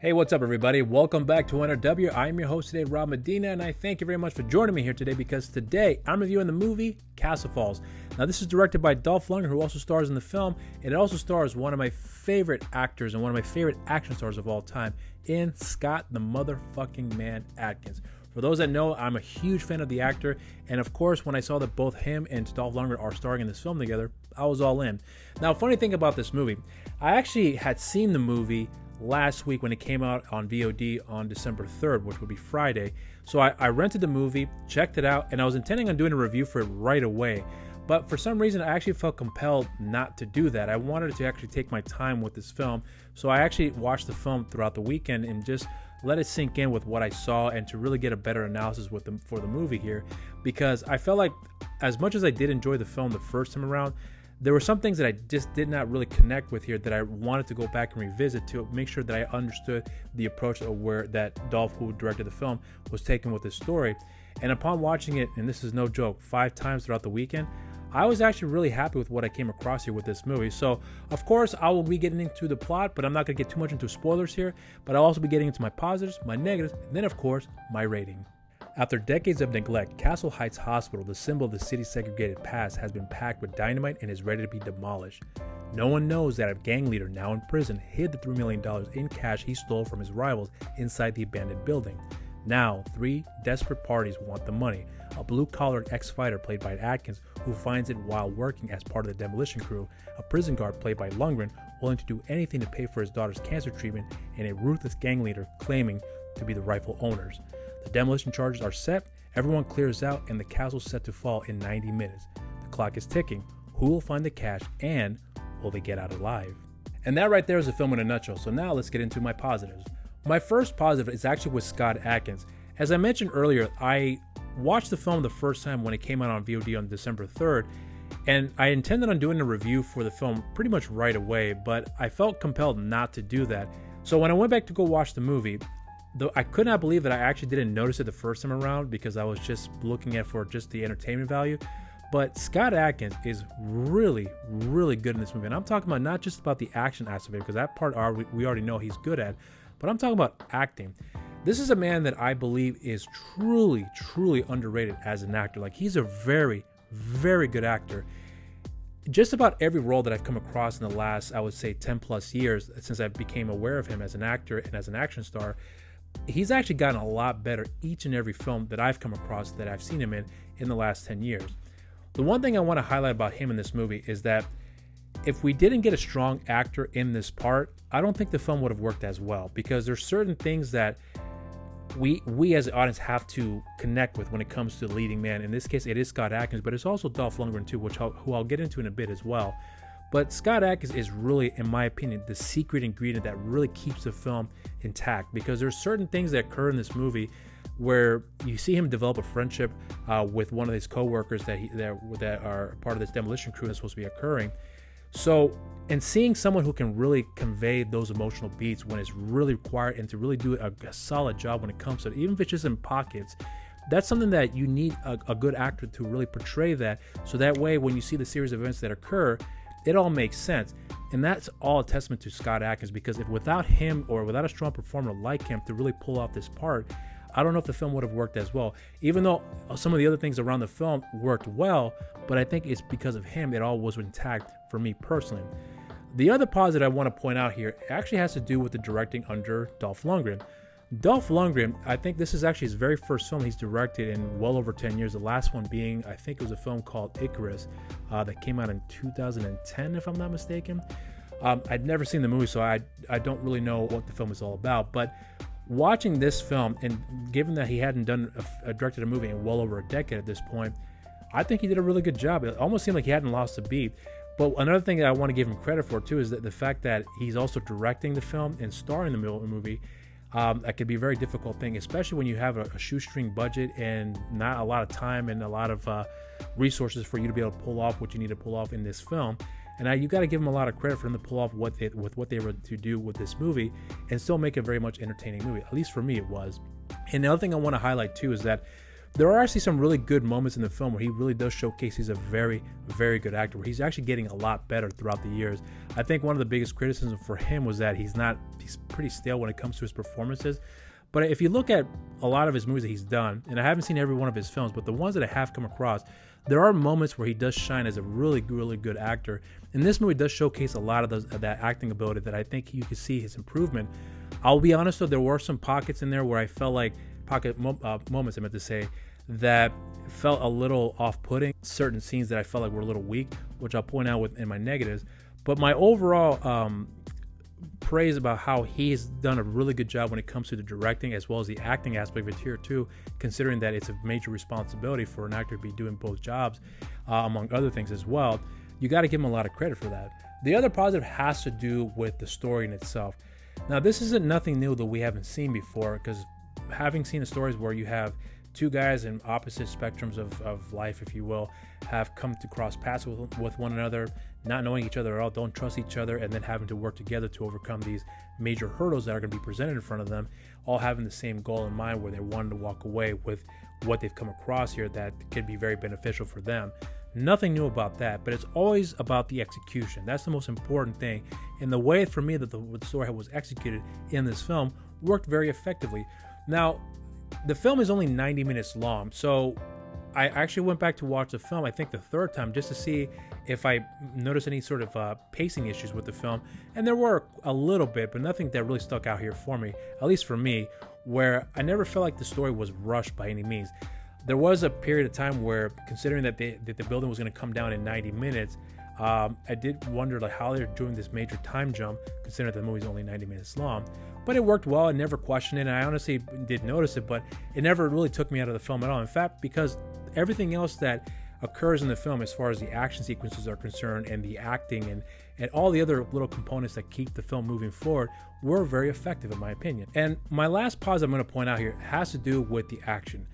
Hey, what's up, everybody? Welcome back to NRW. I'm your host today, Rob Medina, and I thank you very much for joining me here today because today I'm reviewing the movie Castle Falls. Now, this is directed by Dolph Lundgren, who also stars in the film, and it also stars one of my favorite actors and one of my favorite action stars of all time, in Scott the motherfucking man Adkins. For those that know, I'm a huge fan of the actor, and of course, when I saw that both him and Dolph Lundgren are starring in this film together, I was all in. Now, funny thing about this movie, I actually had seen the movie last week when it came out on VOD on December 3rd, which would be Friday. So I rented the movie, checked it out, and I was intending on doing a review for it right away. But for some reason, I actually felt compelled not to do that. I wanted to actually take my time with this film. So I actually watched the film throughout the weekend and just let it sink in with what I saw and to really get a better analysis with them for the movie here. Because I felt like as much as I did enjoy the film the first time around, there were some things that I just did not really connect with here that I wanted to go back and revisit to make sure that I understood the approach of where that Dolph, who directed the film, was taking with this story. And upon watching it, and this is no joke, 5 times throughout the weekend, I was actually really happy with what I came across here with this movie. So, of course, I will be getting into the plot, but I'm not going to get too much into spoilers here. But I'll also be getting into my positives, my negatives, and then, of course, my rating. After decades of neglect, Castle Heights Hospital, the symbol of the city's segregated past, has been packed with dynamite and is ready to be demolished. No one knows that a gang leader now in prison hid the $3 million in cash he stole from his rivals inside the abandoned building. Now, 3 desperate parties want the money. A blue-collared ex-fighter played by Adkins, who finds it while working as part of the demolition crew, a prison guard played by Lundgren, willing to do anything to pay for his daughter's cancer treatment, and a ruthless gang leader claiming to be the rightful owners. The demolition charges are set, everyone clears out, and the castle's set to fall in 90 minutes. The clock is ticking. Who will find the cash, and will they get out alive? And that right there is the film in a nutshell. So now let's get into my positives. My first positive is actually with Scott Adkins. As I mentioned earlier, I watched the film the first time when it came out on VOD on December 3rd, and I intended on doing a review for the film pretty much right away, but I felt compelled not to do that. So when I went back to go watch the movie, though I could not believe that I actually didn't notice it the first time around because I was just looking at for just the entertainment value. But Scott Adkins is really, really good in this movie. And I'm talking about not just about the action aspect of it, because that part we already know he's good at, but I'm talking about acting. This is a man that I believe is truly, truly underrated as an actor. Like, he's a very, very good actor. Just about every role that I've come across in the last, I would say, 10 plus years since I became aware of him as an actor and as an action star, he's actually gotten a lot better each and every film that I've come across that I've seen him in the last 10 years. The one thing I want to highlight about him in this movie is that if we didn't get a strong actor in this part, I don't think the film would have worked as well, because there's certain things that we as an audience have to connect with when it comes to the leading man. In this case, it is Scott Adkins, but it's also Dolph Lundgren too, who I'll get into in a bit as well. But Scott Adkins is really, in my opinion, the secret ingredient that really keeps the film intact, because there's certain things that occur in this movie where you see him develop a friendship with one of his co-workers that are part of this demolition crew that's supposed to be occurring. So, and seeing someone who can really convey those emotional beats when it's really required and to really do a solid job when it comes to it, even if it's just in pockets, that's something that you need a good actor to really portray that. So that way, when you see the series of events that occur, it all makes sense. And that's all a testament to Scott Adkins, because if without him or without a strong performer like him to really pull off this part, I don't know if the film would have worked as well. Even though some of the other things around the film worked well, but I think it's because of him it all was intact for me personally. The other positive I want to point out here actually has to do with the directing under Dolph Lundgren. Dolph Lundgren, I think this is actually his very first film he's directed in well over 10 years. The last one being, I think it was a film called Icarus that came out in 2010, if I'm not mistaken. I'd never seen the movie, so I don't really know what the film is all about. But watching this film, and given that he hadn't directed a movie in well over a decade at this point, I think he did a really good job. It almost seemed like he hadn't lost a beat. But another thing that I want to give him credit for too is that the fact that he's also directing the film and starring in the movie. That could be a very difficult thing, especially when you have a shoestring budget and not a lot of time and a lot of resources for you to be able to pull off what you need to pull off in this film. And you got to give him a lot of credit for him to pull off what they were to do with this movie and still make a very much entertaining movie. At least for me, it was. And the other thing I want to highlight too is that there are actually some really good moments in the film where he really does showcase he's a very, very good actor, where he's actually getting a lot better throughout the years. I think one of the biggest criticisms for him was that he's pretty stale when it comes to his performances. But if you look at a lot of his movies that he's done, and I haven't seen every one of his films, but the ones that I have come across, there are moments where he does shine as a really, really good actor. And this movie does showcase a lot of that acting ability that I think you can see his improvement. I'll be honest though, there were some pockets in there where I felt like, moments I meant to say, that felt a little off-putting. Certain scenes that I felt like were a little weak, which I'll point out in my negatives. But my overall praise about how he's done a really good job when it comes to the directing as well as the acting aspect of it here too, considering that it's a major responsibility for an actor to be doing both jobs, among other things as well. You got to give him a lot of credit for that. The other positive has to do with the story in itself. Now, this isn't nothing new that we haven't seen before, because having seen the stories where you have two guys in opposite spectrums of life, if you will, have come to cross paths with one another, not knowing each other at all, don't trust each other, and then having to work together to overcome these major hurdles that are going to be presented in front of them, all having the same goal in mind where they wanted to walk away with what they've come across here that could be very beneficial for them. Nothing new about that, but it's always about the execution. That's the most important thing. And the way for me that the story was executed in this film worked very effectively. Now, the film is only 90 minutes long, so I actually went back to watch the film, I think the third time, just to see if I noticed any sort of pacing issues with the film. And there were a little bit, but nothing that really stuck out here for me, at least for me, where I never felt like the story was rushed by any means. There was a period of time where, considering that the building was going to come down in 90 minutes, I did wonder like how they're doing this major time jump, considering that the movie's only 90 minutes long. But it worked well. I never questioned it, and I honestly did notice it, but it never really took me out of the film at all. In fact, because everything else that occurs in the film as far as the action sequences are concerned and the acting and all the other little components that keep the film moving forward were very effective in my opinion. And my last pause I'm going to point out here has to do with the action.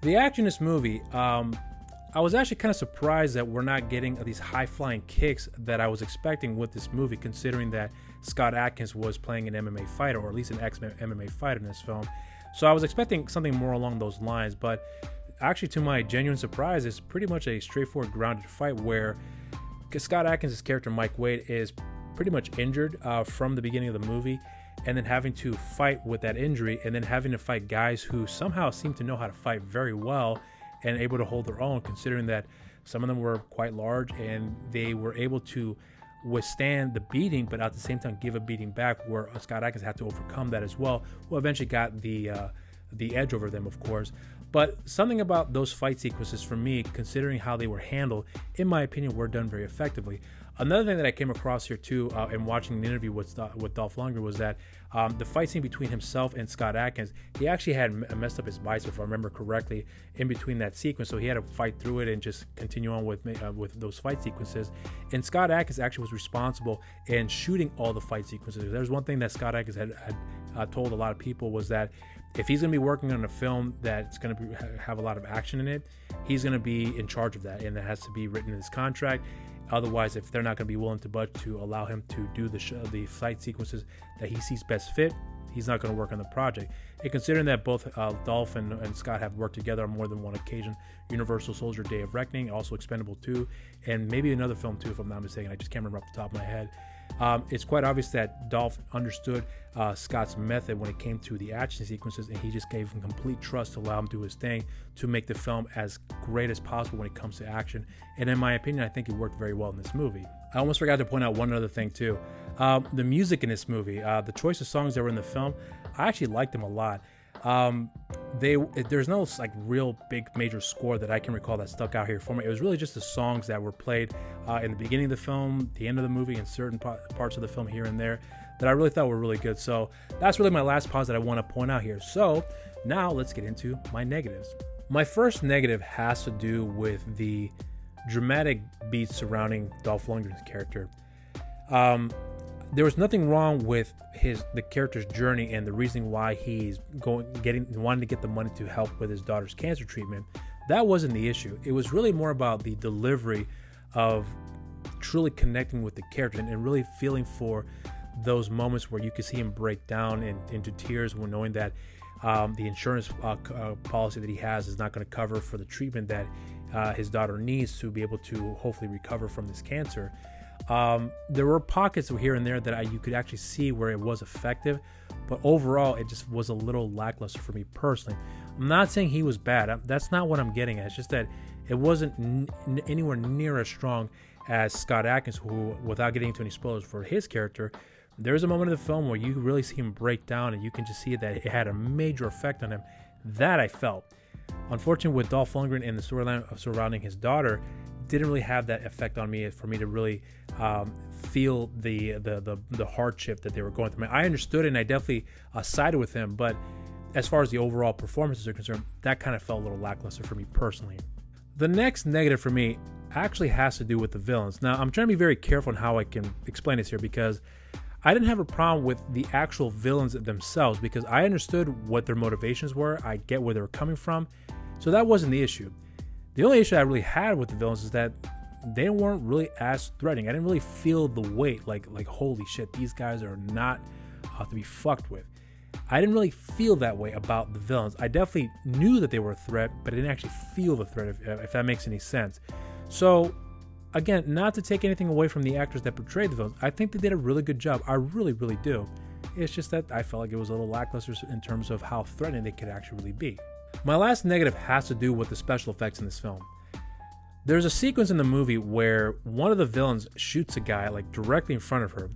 The action in this movie, I was actually kind of surprised that we're not getting these high-flying kicks that I was expecting with this movie, considering that Scott Adkins was playing an MMA fighter, or at least an ex-MMA fighter in this film. So I was expecting something more along those lines, but actually, to my genuine surprise, it's pretty much a straightforward, grounded fight where Scott Adkins' character, Mike Wade, is pretty much injured from the beginning of the movie, and then having to fight with that injury, and then having to fight guys who somehow seem to know how to fight very well and able to hold their own, considering that some of them were quite large and they were able to withstand the beating, but at the same time give a beating back, where Scott Adkins had to overcome that as well, who eventually got the edge over them, of course. But something about those fight sequences, for me, considering how they were handled, in my opinion, were done very effectively. Another thing that I came across here too, in watching an interview with Dolph Lundgren, was that the fight scene between himself and Scott Adkins, he actually had messed up his bicep, if I remember correctly, in between that sequence, so he had to fight through it and just continue on with those fight sequences. And Scott Adkins actually was responsible in shooting all the fight sequences. There's one thing that Scott Adkins had told a lot of people, was that if he's going to be working on a film that's going to have a lot of action in it, he's going to be in charge of that, and that has to be written in his contract. Otherwise, if they're not going to be willing to budge to allow him to do the fight sequences that he sees best fit, he's not going to work on the project. And considering that both Dolph and Scott have worked together on more than one occasion, Universal Soldier: Day of Reckoning, also Expendable 2, and maybe another film too, if I'm not mistaken, I just can't remember off the top of my head. It's quite obvious that Dolph understood Scott's method when it came to the action sequences, and he just gave him complete trust to allow him to do his thing to make the film as great as possible when it comes to action. And in my opinion, I think it worked very well in this movie. I almost forgot to point out one other thing too. The music in this movie, the choice of songs that were in the film, I actually liked them a lot. There's no like real big major score that I can recall that stuck out here for me. It was really just the songs that were played in the beginning of the film, the end of the movie, and certain parts of the film here and there that I really thought were really good. So that's really my last pause that I want to point out here. So now let's get into my negatives. My first negative has to do with the dramatic beats surrounding Dolph Lundgren's character. There was nothing wrong with the character's journey and the reason why he's wanting to get the money to help with his daughter's cancer treatment. That wasn't the issue. It was really more about the delivery of truly connecting with the character and really feeling for those moments where you could see him break down into tears when knowing that the insurance policy that he has is not going to cover for the treatment that his daughter needs to be able to hopefully recover from this cancer. There were pockets here and there that you could actually see where it was effective, but overall it just was a little lackluster for me personally. I'm not saying he was bad. That's not what I'm getting at. It's just that it wasn't anywhere near as strong as Scott Adkins, who, without getting into any spoilers for his character, there's a moment in the film where you really see him break down and you can just see that it had a major effect on him. That I felt. Unfortunately, with Dolph Lundgren and the storyline surrounding his daughter, didn't really have that effect on me for me to really feel the hardship that they were going through. I understood it, and I definitely sided with him, but as far as the overall performances are concerned, that kind of felt a little lackluster for me personally. The next negative for me actually has to do with the villains. Now, I'm trying to be very careful on how I can explain this here, because I didn't have a problem with the actual villains themselves, because I understood what their motivations were. I get where they were coming from, so that wasn't the issue. The only issue I really had with the villains is that they weren't really as threatening. I didn't really feel the weight, like holy shit, these guys are not to be fucked with. I didn't really feel that way about the villains. I definitely knew that they were a threat, but I didn't actually feel the threat, if that makes any sense. So, again, not to take anything away from the actors that portrayed the villains, I think they did a really good job. I really, really do. It's just that I felt like it was a little lackluster in terms of how threatening they could actually really be. My last negative has to do with the special effects in this film. There's a sequence in the movie where one of the villains shoots a guy like directly in front of her,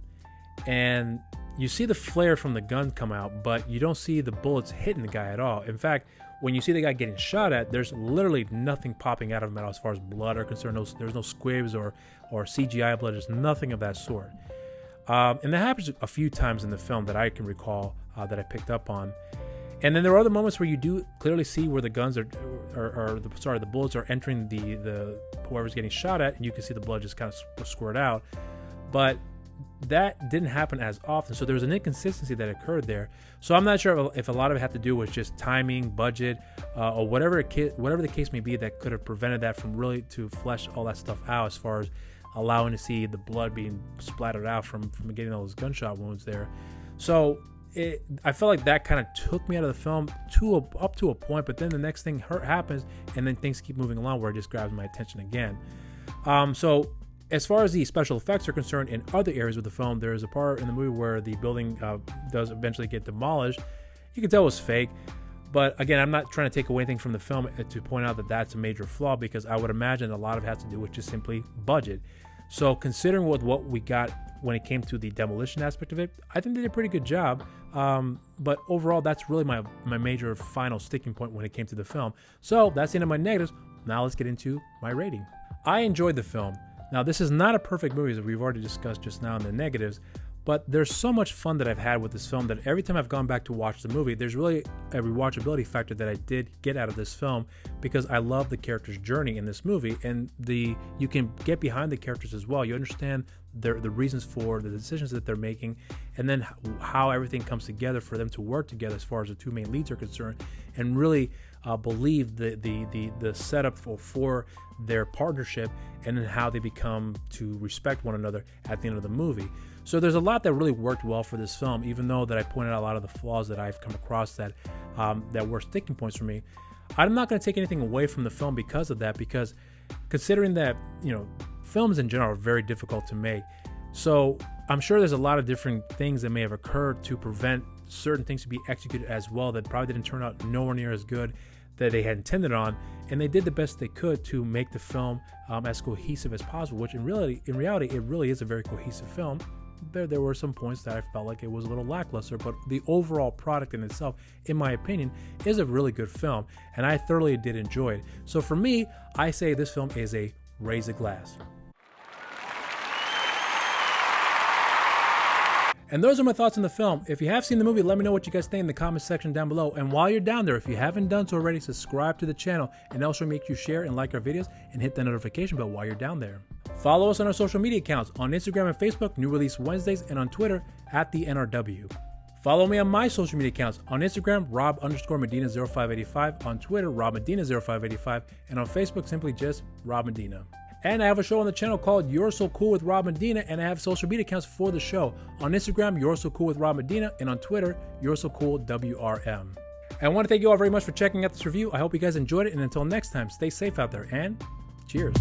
and you see the flare from the gun come out, but you don't see the bullets hitting the guy at all. In fact, when you see the guy getting shot at, there's literally nothing popping out of him at all as far as blood are concerned. There's no squibs or CGI blood. There's nothing of that sort. And that happens a few times in the film that I can recall that I picked up on. And then there are other moments where you do clearly see where the guns the bullets are entering the whoever's getting shot at, and you can see the blood just kind of squirt out. But that didn't happen as often, so there was an inconsistency that occurred there. So I'm not sure if a lot of it had to do with just timing, budget, or whatever the case may be that could have prevented that from really to flesh all that stuff out, as far as allowing to see the blood being splattered out from getting all those gunshot wounds there. So I felt like that kind of took me out of the film up to a point, but then the next thing happens, and then things keep moving along where it just grabs my attention again. So as far as the special effects are concerned, in other areas of the film, there is a part in the movie where the building does eventually get demolished. You can tell it was fake, but again, I'm not trying to take away anything from the film to point out that that's a major flaw, because I would imagine a lot of it has to do with just simply budget. So considering what we got when it came to the demolition aspect of it, I think they did a pretty good job. But overall, that's really my major final sticking point when it came to the film. So that's the end of my negatives. Now let's get into my rating. I enjoyed the film. Now, this is not a perfect movie, as we've already discussed just now in the negatives, but there's so much fun that I've had with this film that every time I've gone back to watch the movie, there's really a rewatchability factor that I did get out of this film, because I love the character's journey in this movie, and you can get behind the characters as well. You understand the reasons for the decisions that they're making, and then how everything comes together for them to work together as far as the two main leads are concerned, and really believe the setup for their partnership, and then how they become to respect one another at the end of the movie. So there's a lot that really worked well for this film, even though that I pointed out a lot of the flaws that I've come across that were sticking points for me. I'm not going to take anything away from the film because of that, because considering that, films in general are very difficult to make. So I'm sure there's a lot of different things that may have occurred to prevent certain things to be executed as well that probably didn't turn out nowhere near as good that they had intended on, and they did the best they could to make the film as cohesive as possible, which in reality it really is a very cohesive film. There were some points that I felt like it was a little lackluster, but the overall product in itself, in my opinion, is a really good film, and I thoroughly did enjoy it. So for me, I say this film is a raise a glass. And those are my thoughts on the film. If you have seen the movie, let me know what you guys think in the comment section down below. And while you're down there, if you haven't done so already, subscribe to the channel, and also make sure you share and like our videos and hit the notification bell while you're down there. Follow us on our social media accounts on Instagram and Facebook, New Release Wednesdays, and on Twitter @the_NRW. Follow me on my social media accounts on Instagram, Rob_Medina0585, on Twitter, RobMedina0585, and on Facebook, simply just Rob Medina. And I have a show on the channel called You're So Cool with Rob Medina, and I have social media accounts for the show. On Instagram, You're So Cool with Rob Medina, and on Twitter, You're So Cool WRM. And I want to thank you all very much for checking out this review. I hope you guys enjoyed it, and until next time, stay safe out there, and cheers.